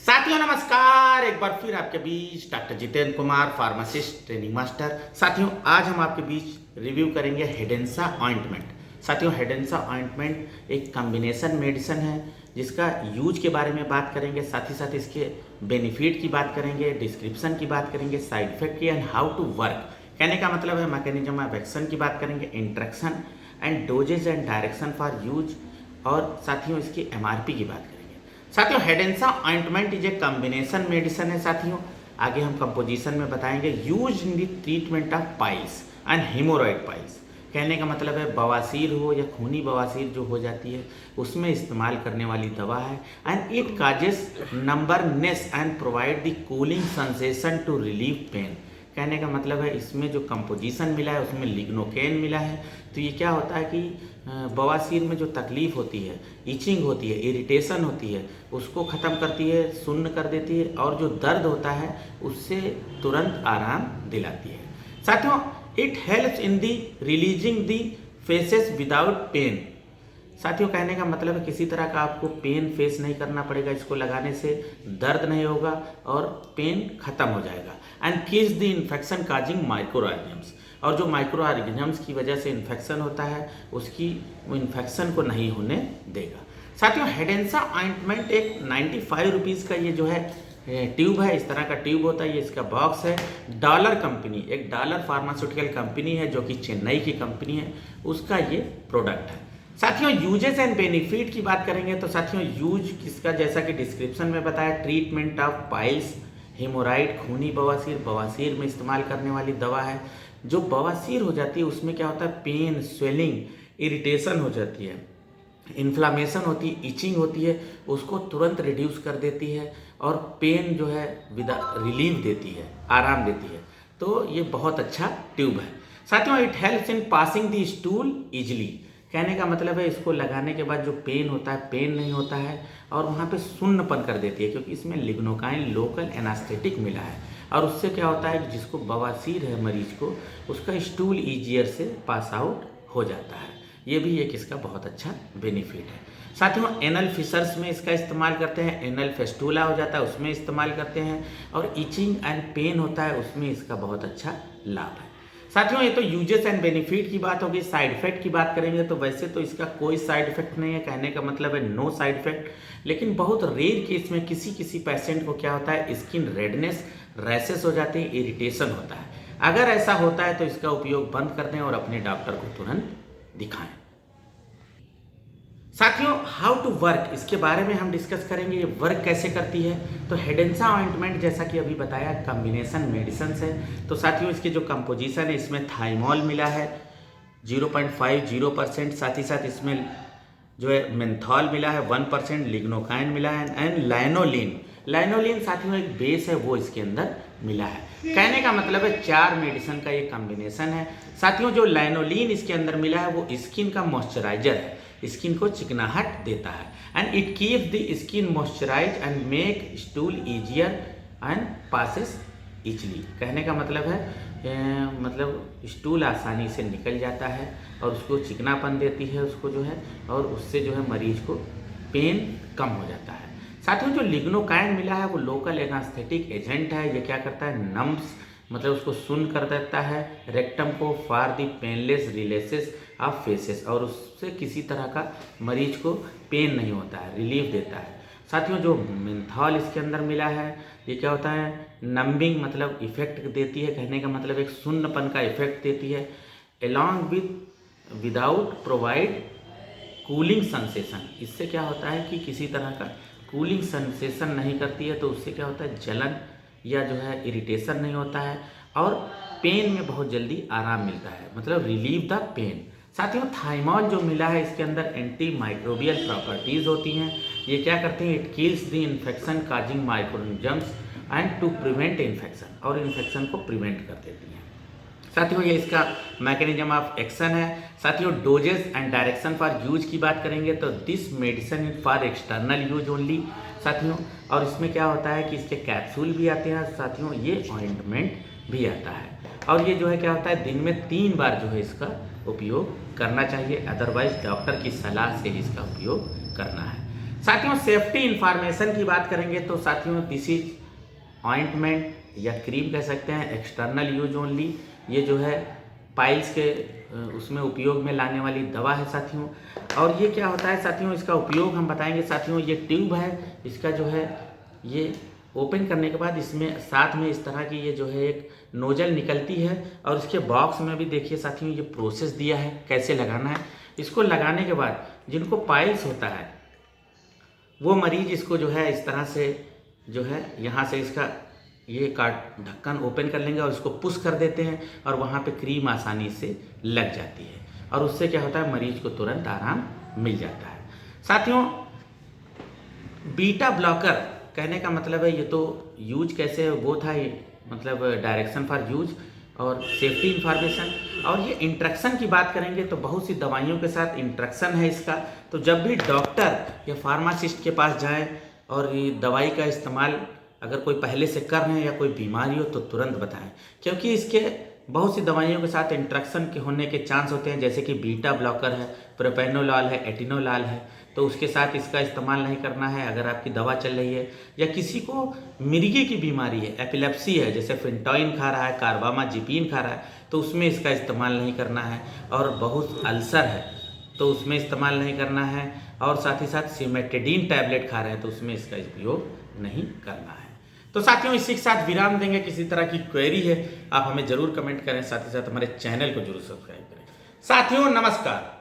साथियों नमस्कार, एक बार फिर आपके बीच doctor Jitendra Kumar, pharmacist training master. साथियों आज हम आपके बीच रिव्यू करेंगे हेडेंसा ऑइंटमेंट। साथियों हेडेंसा ऑइंटमेंट एक कॉम्बिनेशन मेडिसिन है जिसका यूज के बारे में बात करेंगे, साथ ही साथ इसके बेनिफिट की बात करेंगे, डिस्क्रिप्शन की बात करेंगे, साइड इफेक्ट की एंड हाउ टू वर्क। कहने का मतलब है मैकेनिज्म ऑफ एक्शन की बात करेंगे, interaction and dosages and direction for use, और साथियों इसकी एमआरपी की बात करेंगे। साथियों Hedensa ointment is a combination medicine है। साथियों आगे हम कंपोजिशन में बताएंगे। Use in the treatment of piles and haemorrhoid piles. कहने का मतलब है बवासीर हो या खूनी बवासीर जो हो जाती है उसमें इस्तेमाल करने वाली दवा है। And it causes numbness and provide the cooling sensation to relieve pain. कहने का मतलब है इसमें जो कंपोजिशन मिला है उसमें लिग्नोकेन मिला है। तो ये क्या होता है कि बवासीर में जो तकलीफ होती है, इचिंग होती है, इरिटेशन होती है, उसको ख़त्म करती है, शून्य कर देती है, और जो दर्द होता है उससे तुरंत आराम दिलाती है। साथियों it helps in the releasing the faeces without pain. साथियों कहने का मतलब है किसी तरह का आपको पेन फेस नहीं करना पड़ेगा। इसको लगाने से दर्द नहीं होगा और पेन खत्म हो जाएगा। And kills the infection causing micro organisms. और जो माइक्रो ऑर्गेनिजम्स की वजह से इन्फेक्शन होता है उसकी वो इन्फेक्शन को नहीं होने देगा। साथियों हेडेंसा ऑइंटमेंट एक 95 रुपीज़ का ये जो है ट्यूब है, इस तरह का ट्यूब होता है। ये इसका बॉक्स है। डॉलर कंपनी, एक डॉलर फार्मास्यूटिकल कंपनी है जो कि चेन्नई की कंपनी है, उसका ये प्रोडक्ट है। साथियों यूजेस एंड बेनिफिट की बात करेंगे तो साथियों यूज किसका, जैसा कि डिस्क्रिप्शन में बताया, ट्रीटमेंट ऑफ पाइल्स, हेमोराइड, खूनी बवासीर, बवासीर में इस्तेमाल करने वाली दवा है। जो बवासीर हो जाती है उसमें क्या होता है, पेन, स्वेलिंग, इरिटेशन हो जाती है, इन्फ्लामेशन होती है, इचिंग होती है, उसको तुरंत रिड्यूस कर देती है और पेन जो है विदा रिलीफ देती है, आराम देती है। तो ये बहुत अच्छा ट्यूब है। साथियों it helps in passing the stool easily. कहने का मतलब है इसको लगाने के बाद जो पेन होता है, पेन नहीं होता है और वहाँ पे शून्यपन कर देती है, क्योंकि इसमें लिग्नोकाइन लोकल एनास्थेटिक मिला है। और उससे क्या होता है कि जिसको बवासीर है मरीज को, उसका स्टूल ईजियर से पास आउट हो जाता है। ये भी एक इसका बहुत अच्छा बेनिफिट है। साथियों एनल फिशर्स में इसका इस्तेमाल करते हैं, एनल फेस्टूला हो जाता है उसमें इस्तेमाल करते हैं, और इचिंग एंड पेन होता है उसमें इसका बहुत अच्छा लाभ है। साथियों ये तो यूजेस एंड बेनिफिट की बात होगी। साइड इफेक्ट की बात करेंगे तो वैसे तो इसका कोई साइड इफेक्ट नहीं है, कहने का मतलब है नो साइड इफेक्ट। लेकिन बहुत रेयर केस में किसी किसी पेशेंट को क्या होता है, स्किन रेडनेस, रैशेस हो जाते हैं, इरिटेशन होता है। अगर ऐसा होता है तो इसका उपयोग बंद कर दें और अपने डॉक्टर को तुरंत दिखाएं। साथियों हाउ टू वर्क, इसके बारे में हम डिस्कस करेंगे, ये वर्क कैसे करती है। तो हेडेंसा ऑइंटमेंट जैसा कि अभी बताया कॉम्बिनेशन मेडिसिन है। तो साथियों इसकी जो कंपोजिशन है इसमें थाइमोल मिला है 0.50%, साथ ही साथ इसमें जो है मेंथॉल मिला है 1%, लिग्नोकाइन मिला है एंड लाइनोलिन। लाइनोलिन साथियों एक बेस है वो इसके अंदर मिला है। कहने का मतलब है 4 मेडिसिन का ये कॉम्बिनेशन है। साथियों जो लाइनोलिन इसके अंदर मिला है वो स्किन का मॉइस्चराइजर है, स्किन को चिकनाहट देता है। And it keeps the skin moisturize and make stool easier and passes easily. कहने का मतलब है मतलब स्टूल आसानी से निकल जाता है और उसको चिकनापन देती है उसको जो है, और उससे जो है मरीज को पेन कम हो जाता है। साथियों जो लिग्नोकाइन मिला है वो लोकल एनास्थेटिक एजेंट है। ये क्या करता है, नम्स मतलब उसको सुन्न कर देता है रेक्टम को for the painless releases of faeces, और उससे किसी तरह का मरीज को पेन नहीं होता है, रिलीफ देता है। साथियों जो मेंथॉल इसके अंदर मिला है ये क्या होता है, नंबिंग मतलब इफेक्ट देती है। कहने का मतलब एक शून्यपन का इफेक्ट देती है, along with without provide cooling sensation. इससे क्या होता है कि किसी तरह का कूलिंग सेंसेशन नहीं करती है, तो उससे क्या होता है जलन या जो है इरिटेशन नहीं होता है और पेन में बहुत जल्दी आराम मिलता है, मतलब रिलीव द पेन। साथियों थाइमोल जो मिला है इसके अंदर एंटी माइक्रोबियल प्रॉपर्टीज़ होती हैं। ये क्या करते हैं, it kills the infection causing microorganisms and to prevent infection, और इन्फेक्शन को प्रिवेंट कर देती हैं। साथियों ये इसका मैकेनिज्म ऑफ एक्शन है। साथियों doses and direction for use की बात करेंगे तो this medicine is for external use only. साथियों और इसमें क्या होता है कि इसके कैप्सूल भी आते हैं, साथियों ये ऑइंटमेंट भी आता है, और ये जो है क्या होता है दिन में 3 बार जो है इसका उपयोग करना चाहिए, अदरवाइज डॉक्टर की सलाह से इसका उपयोग करना है। साथियों सेफ्टी इंफॉर्मेशन की बात करेंगे तो साथियों दिस इज ऑइंटमेंट या क्रीम कह सकते हैं, एक्सटर्नल यूज ओनली। ये जो है पाइल्स के उसमें उपयोग में लाने वाली दवा है साथियों। और ये क्या होता है साथियों, इसका उपयोग हम बताएंगे साथियों। ये ट्यूब है, इसका जो है ये ओपन करने के बाद इसमें साथ में इस तरह की ये जो है एक नोजल निकलती है और इसके बॉक्स में भी देखिए साथियों ये प्रोसेस दिया है कैसे लगाना है। इसको लगाने के बाद जिनको पाइल्स होता है वो मरीज इसको जो है इस तरह से जो है यहाँ से इसका ये काट ढक्कन ओपन कर लेंगे और इसको पुश कर देते हैं और वहाँ पे क्रीम आसानी से लग जाती है और उससे क्या होता है मरीज को तुरंत आराम मिल जाता है। साथियों बीटा ब्लॉकर कहने का मतलब है ये तो यूज कैसे है वो था, ये मतलब डायरेक्शन फॉर यूज और सेफ्टी इंफॉर्मेशन। और ये इंट्रैक्शन की बात करेंगे तो बहुत सी दवाइयों के साथ इंट्रैक्शन है इसका। तो जब भी डॉक्टर या फार्मासिस्ट के पास जाएं और ये दवाई का इस्तेमाल अगर कोई पहले से कर रहे हैं या कोई बीमारी हो तो तुरंत बताएं, क्योंकि इसके बहुत सी दवाइयों के साथ इंट्रैक्शन के होने के चांस होते हैं, जैसे कि बीटा ब्लॉकर है, प्रोपेनोलॉल है, एटिनोलाल है। तो उसके साथ इसका इस्तेमाल नहीं करना है अगर आपकी दवा चल रही है। या किसी को मिर्गी की बीमारी है, एपिलेप्सी है, जैसे फिंटॉइन खा रहा है, कार्बामाजिपिन खा रहा है, तो उसमें इसका इस्तेमाल नहीं करना है। और बहुत अल्सर है तो उसमें इस्तेमाल नहीं करना है। और साथ ही साथ सिमेटिडीन टैबलेट खा रहे हैं तो उसमें इसका उपयोग नहीं करना है। तो साथियों इसी के साथ विराम देंगे। किसी तरह की क्वेरी है आप हमें जरूर कमेंट करें, साथ ही साथ हमारे चैनल को जरूर सब्सक्राइब करें। साथियों नमस्कार।